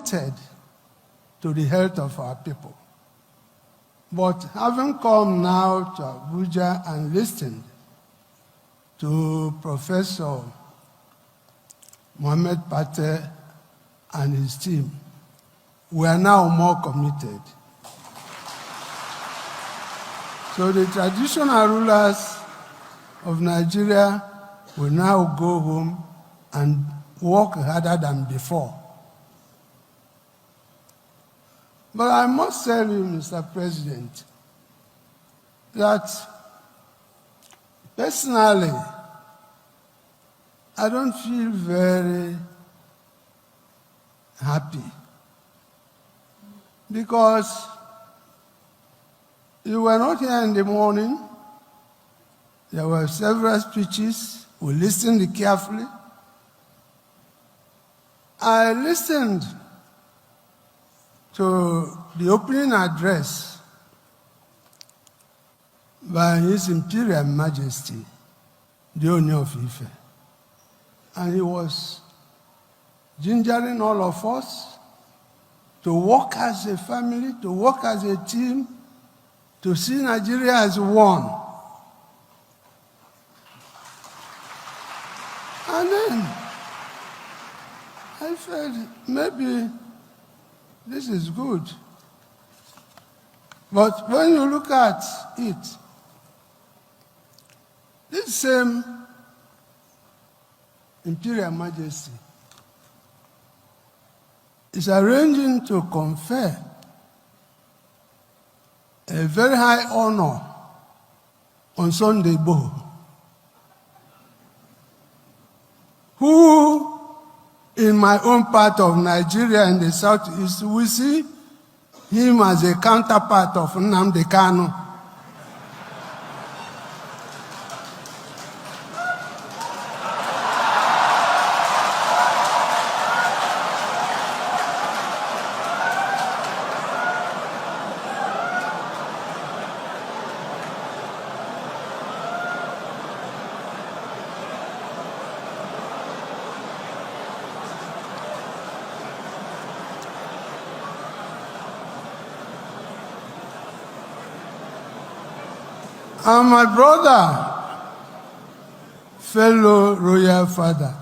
committed to the health of our people. But having come now to Abuja and listened to Professor Mohammed Pate and his team, we are now more committed. So the traditional rulers of Nigeria will now go home and work harder than before. But I must tell you, Mr. President, that personally, I don't feel very happy because you were not here in the morning. There were several speeches. We listened carefully. I listened to the opening address by His Imperial Majesty, the Oni of Ife. And he was gingering all of us to work as a family, to work as a team, to see Nigeria as one. And then I felt maybe this is good. But when you look at it, this same Imperial Majesty is arranging to confer a very high honor on Sunday Igbo, who in my own part of Nigeria in the southeast, we see him as a counterpart of Nnamdikanu. And my brother, fellow royal father,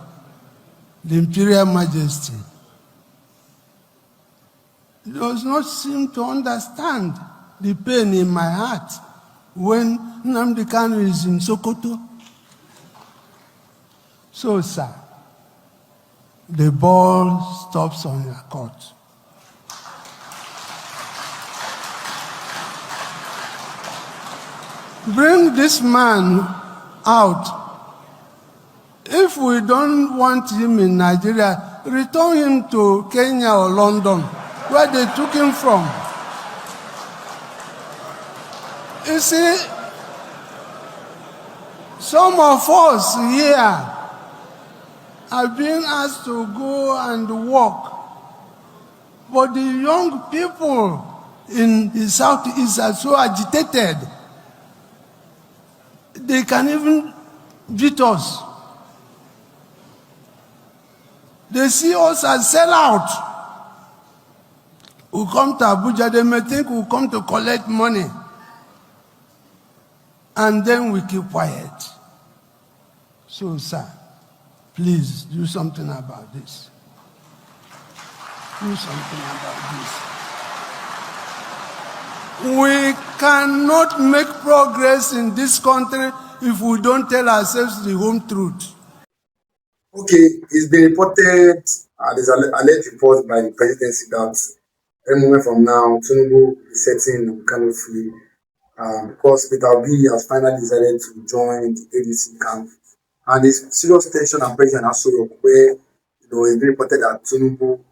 the Imperial Majesty, does not seem to understand the pain in my heart when Nnamdikanu is in Sokoto. So, sir, the ball stops on your court. Bring this man out. If we don't want him in Nigeria, return him to Kenya or London, where they took him from. You see, some of us here are being asked to go and work, but the young people in the Southeast are so agitated. They can even beat us. They see us as sellouts. We come to Abuja, they may think we come to collect money. And then we keep quiet. So, sir, please do something about this. Do something about this. We cannot make progress in this country if we don't tell ourselves the home truth. Okay, it's been reported, there's an alleged report by the presidency that any moment from now, Tinubu is setting Kanu free because Peter Obi has finally decided to join the ADC camp. And there's serious tension and pressure in Asoro where it's been reported that Tinubu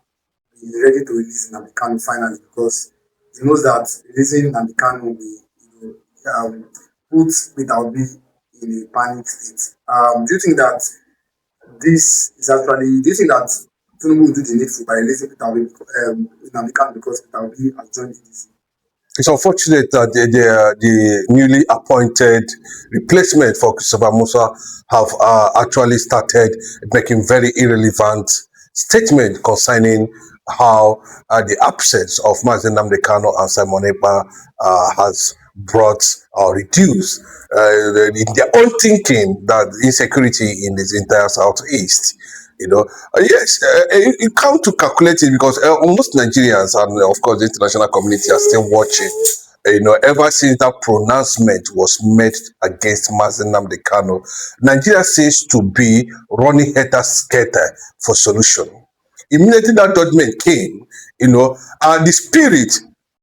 is ready to release Nnamdikanu finally because he knows that releasing Nnamdikanu will put Peter Obi in a panic state. Do you think that this is actually, do you think that Tinubu will do the needful by releasing Peter Obi, Nnamdikanu because Peter Obi has joined this? It's unfortunate that the newly appointed replacement for Christopher Musa have actually started making very irrelevant statements concerning how the absence of Mazi Nnamdi Kanu and Simon Ekpa has brought or reduced in their own thinking that insecurity in this entire southeast. Yes, you come to calculate it because almost Nigerians and of course the international community are still watching. Ever since that pronouncement was made against Mazi Nnamdi Kanu, Nigeria seems to be running helter-skelter for solution. Immediately that judgment came, and the spirit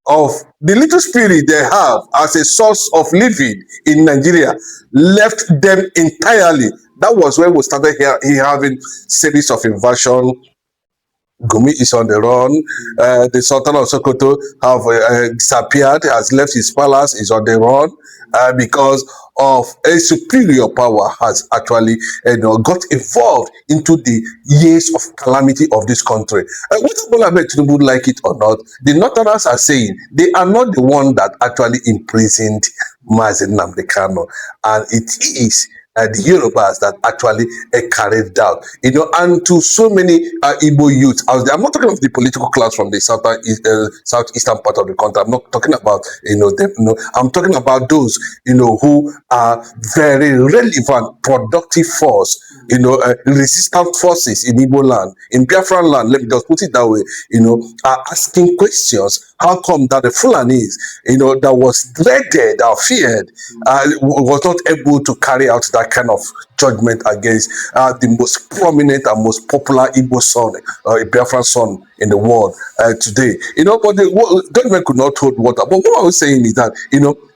of the little spirit they have as a source of living in Nigeria left them entirely. That was when we started having series of invasion. Gumi is on the run. The Sultan of Sokoto have disappeared, has left his palace, is on the run because of a superior power has actually got involved into the years of calamity of this country. Whether Bola Ahmed Tinubu like it or not, the Northerners are saying they are not the one that actually imprisoned Mazi Nnamdi Kanu, and it is the Yorubas that actually carried out, and to so many Igbo youth out there. I'm not talking of the political class from the southeastern part of the country. I'm not talking about, them. I'm talking about those, who are very relevant, productive force, resistant forces in Igbo land, in Biafra land. Let me just put it that way. Are asking questions. How come that the Fulanis, that was dreaded or feared, was not able to carry out that kind of judgment against the most prominent and most popular Igbo son, Biafran son in the world today. But the judgment could not hold water. But what I was saying is that,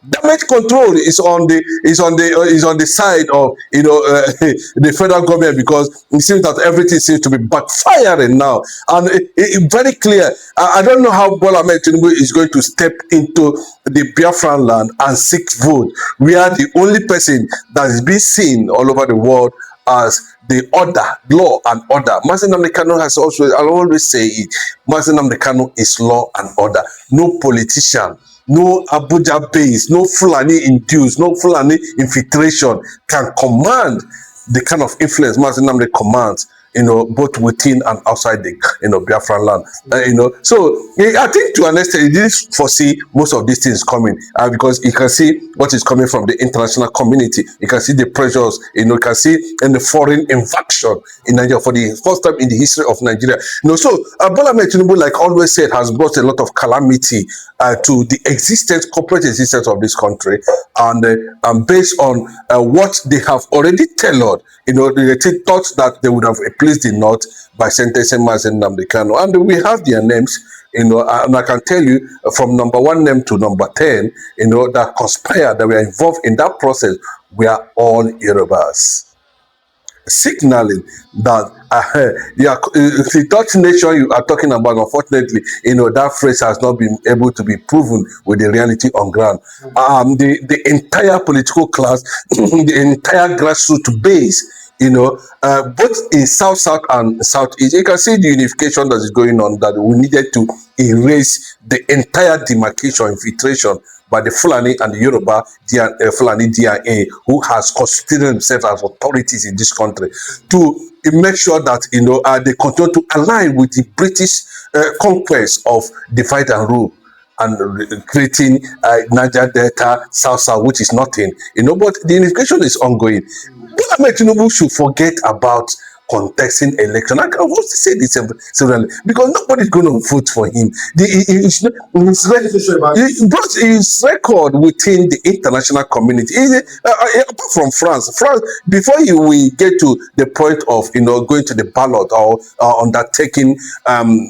damage control is on the side of the federal government, because it seems that everything seems to be backfiring now, and it's very clear. I don't know how Bola Ahmed Tinubu is going to step into the Biafran land and seek vote, where the only person that is being seen all over the world as the order, law and order. Mazi Nnamdi Kanu has also, I'll always say it, Mazi Nnamdi Kanu is law and order. No politician, no Abuja base, no Fulani induced, no Fulani infiltration can command the kind of influence Mazi Nnamdi commands, both within and outside the, Biafran land. So I think to an extent, he didn't foresee most of these things coming, because you can see what is coming from the international community. You can see the pressures, you can see in the foreign invasion in Nigeria for the first time in the history of Nigeria. So Bola Ahmed Tinubu, like always said, has brought a lot of calamity to the corporate existence of this country, and based on what they have already tailored, they thought that they would have appeased the North by sentencing Mazi Nnamdi Kanu, and we have their names, and I can tell you from number 1 name to number 10, that conspired, that were involved in that process, we are all Yorubas, signaling that the Dutch nation you are talking about, unfortunately, that phrase has not been able to be proven with the reality on ground. The entire political class, the entire grassroots base, both in South and Southeast, you can see the unification that is going on, that we needed to erase the entire demarcation, infiltration by the Fulani and the Yoruba Fulani DIA, who has constituted themselves as authorities in this country, to make sure that they continue to align with the British conquest of divide and rule, and creating Niger Delta, South, which is nothing, but the unification is ongoing. Bola Ahmed Tinubu should forget about contesting election. I can also say this severally, because nobody's going to vote for him. His record within the international community, apart from France, before we get to the point of going to the ballot or undertaking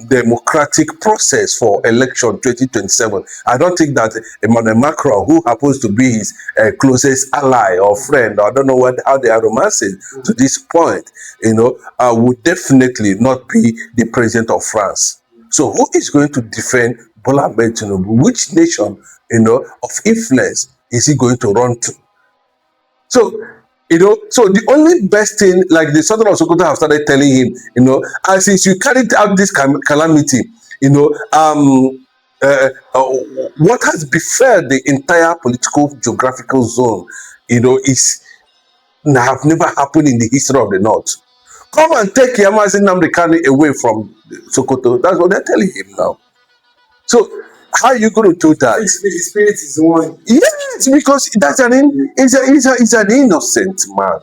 democratic process for election 2027, I don't think that Emmanuel Macron, who happens to be his closest ally or friend, or I don't know how they are romancing to this point, would definitely not be the president of France. So who is going to defend Bola Ahmed Tinubu? Which nation, of influence is he going to run to? So, so the only best thing, like the Sultan of Sokoto have started telling him, since you carried out this calamity, what has befell the entire political geographical zone, is have never happened in the history of the North. Come and take Nnamdikanu away from Sokoto. That's what they're telling him now. So how are you going to do that? The spirit is one. Yes, because that's he's an innocent man.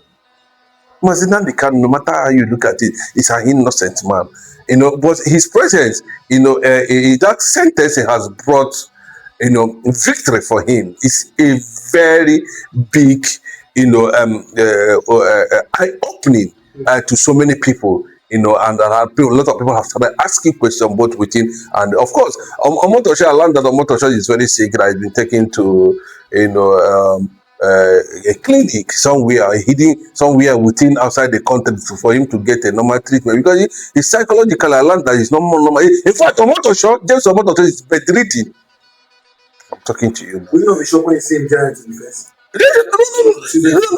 Nnamdikanu, no matter how you look at it, is an innocent man. But his presence, that sentence has brought, victory for him. It's a very big, eye-opening to so many people. And a lot of people have started asking questions both within and of course, Omotosho, I learned that Omotosho is very sick. That has been taken to, a clinic somewhere, hidden somewhere within outside the country for him to get a normal treatment because he's psychological. I learned that he's not normal. In fact, James Omotosho is bedridden. I'm talking to you now. We know the shop when you say giant in the first.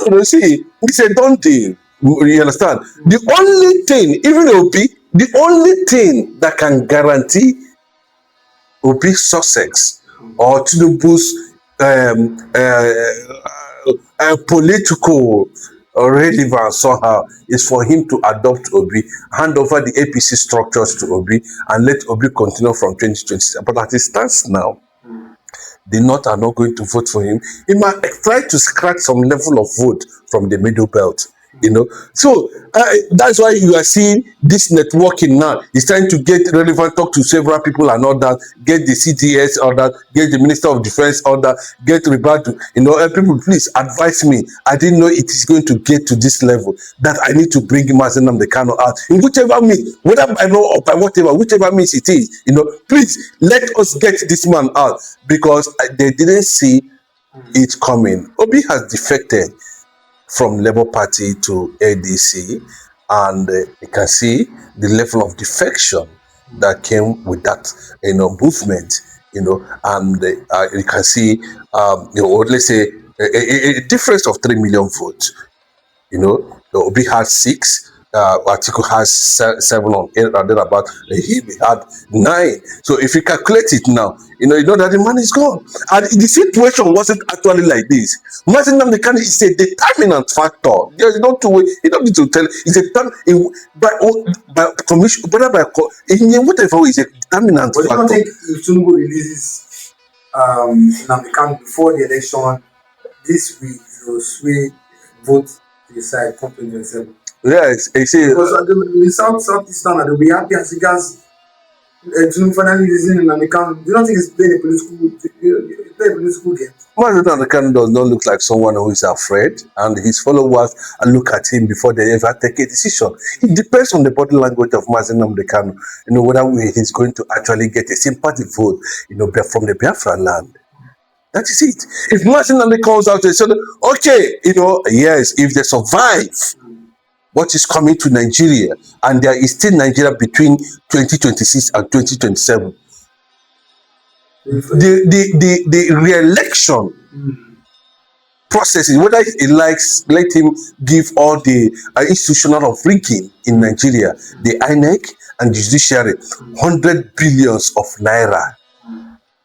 No, see, it's a done thing. You understand? The only thing, even Obi, the only thing that can guarantee Obi success or Tinubu's political relevance somehow is for him to adopt Obi, hand over the APC structures to Obi, and let Obi continue from 2026. But as it stands now, the North are not going to vote for him. He might try to scratch some level of vote from the middle belt. So that's why you are seeing this networking now. He's trying to get relevant, talk to several people and all that, get the CTS or that, get the Minister of Defense or that, get Ribadu, people, please advise me. I didn't know it is going to get to this level that I need to bring Nnamdikanu out in whichever means, whether by law or by whatever, whichever means it is. Please let us get this man out because they didn't see it coming. Obi has defected from Labour Party to ADC, and you can see the level of defection that came with that, movement, and you can see, let's say a difference of 3 million votes. Obi had 6. Atiku has 7 or 8, and then about he had 9. So if you calculate it now, you know that the man is gone. And the situation wasn't actually like this. Nnamdikanu is a determinant factor. There's no two way. You don't need to tell. It's a by commission, whatever is a determinant factor. But you don't think if Tinubu releases Nnamdikanu before the election, this will sway vote to the side come 2027? Yes, I see. Because the Southeastern, they'll be happy as regards Tinubu finally releasing Nnamdikanu. Do you not think it's playing a political game? Nnamdikanu does not look like someone who is afraid, and his followers look at him before they ever take a decision. It depends on the body language of Nnamdikanu, whether he's going to actually get a sympathy vote, from the Biafra land. That is it. If Nnamdi comes out and says, okay, yes, if they survive what is coming to Nigeria, and there is still Nigeria between 2026 and 2027. The re-election processes, whether he likes, let him give all the institutional of rigging in Nigeria, the INEC and the judiciary, 100 billions of naira.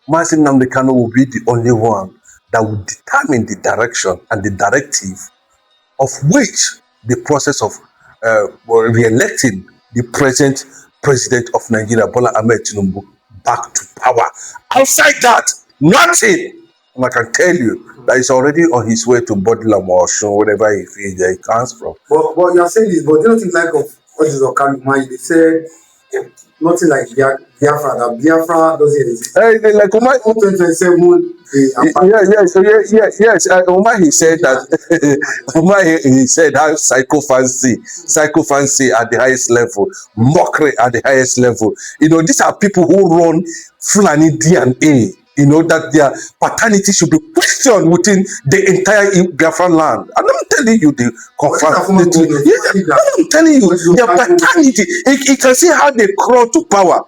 Nnamdikanu will be the only one that will determine the direction and the directive of which the process of re-electing the present president of Nigeria, Bola Ahmed Tinubu, back to power. Outside that, nothing. And I can tell you that he's already on his way to Bodlam or Osun, wherever he comes from. But you're saying this, but you don't think like of what is Okanu? They said nothing like Biafra. That Biafra doesn't exist. Like Omar, 2027. Yes. Omar, he said that. Omar, he said how psychophancy at the highest level, mockery at the highest level. These are people who run Fulani DNA. That their paternity should be questioned within the entire Biafran land. And I'm telling you, the Confront. I'm telling you, their paternity. You can see how they crawl to power.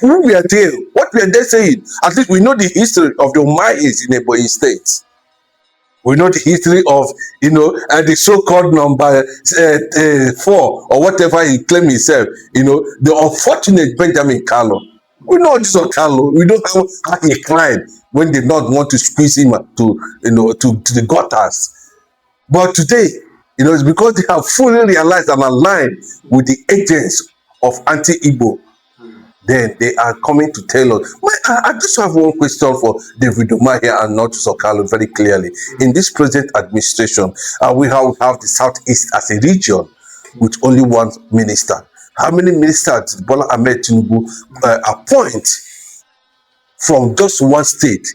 Who we are there? What we are there saying? At least we know the history of the Umayyads in Ebonyi State. We know the history of, the so-called number 4 or whatever he claimed himself. The unfortunate Benjamin Carlo. We know this on Carlo. We know how he cried when they not want to squeeze him to the gutters. But today, You know, it's because they have fully realized and aligned with the agents of anti-Igbo. Then they are coming to tell us. I just have one question for David Umar here and not Sokalo very clearly. In this present administration, we have the Southeast as a region with only one minister. How many ministers did Bola Ahmed Tinubu appoint from just one state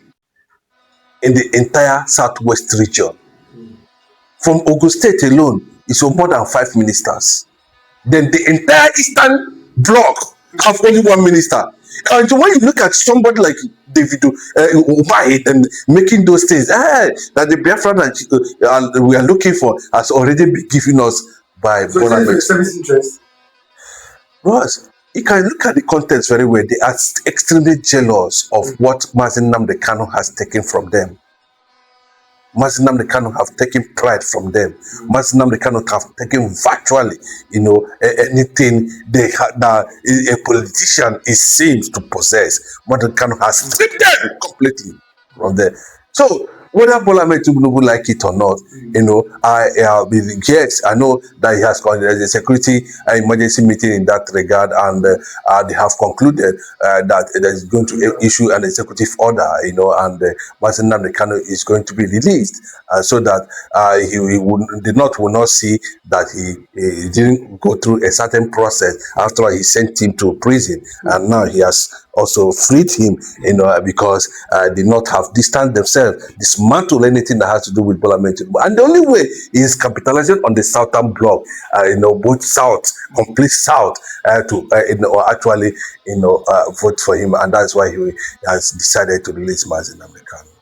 in the entire Southwest region? From Ogun State alone, it's more than 5 ministers. Then the entire Eastern Bloc have only one minister. And so when you look at somebody like David Umahi and making those things, that the Biafra that we are looking for has already been given us by So service interest. Ross, you can look at the context very well. They are extremely jealous of what Nnamdikanu has taken from them. Nnamdikanu have taken pride from them. Nnamdikanu have taken virtually, anything that a politician is seen to possess. Nnamdikanu has stripped them completely from there. So whether Bola Ahmed Tinubu like it or not, yes, I know that he has called a security emergency meeting in that regard, and they have concluded that there is going to issue an executive order, and Nnamdikanu is going to be released, so that he will not see that he didn't go through a certain process after he sent him to prison, and now he has also freed him, because did not have distanced themselves, dismantle anything that has to do with Bola Ahmed Tinubu. And the only way is capitalizing on the Southern Bloc, both South, complete South, to actually, vote for him, and that's why he has decided to release Nnamdi Kanu.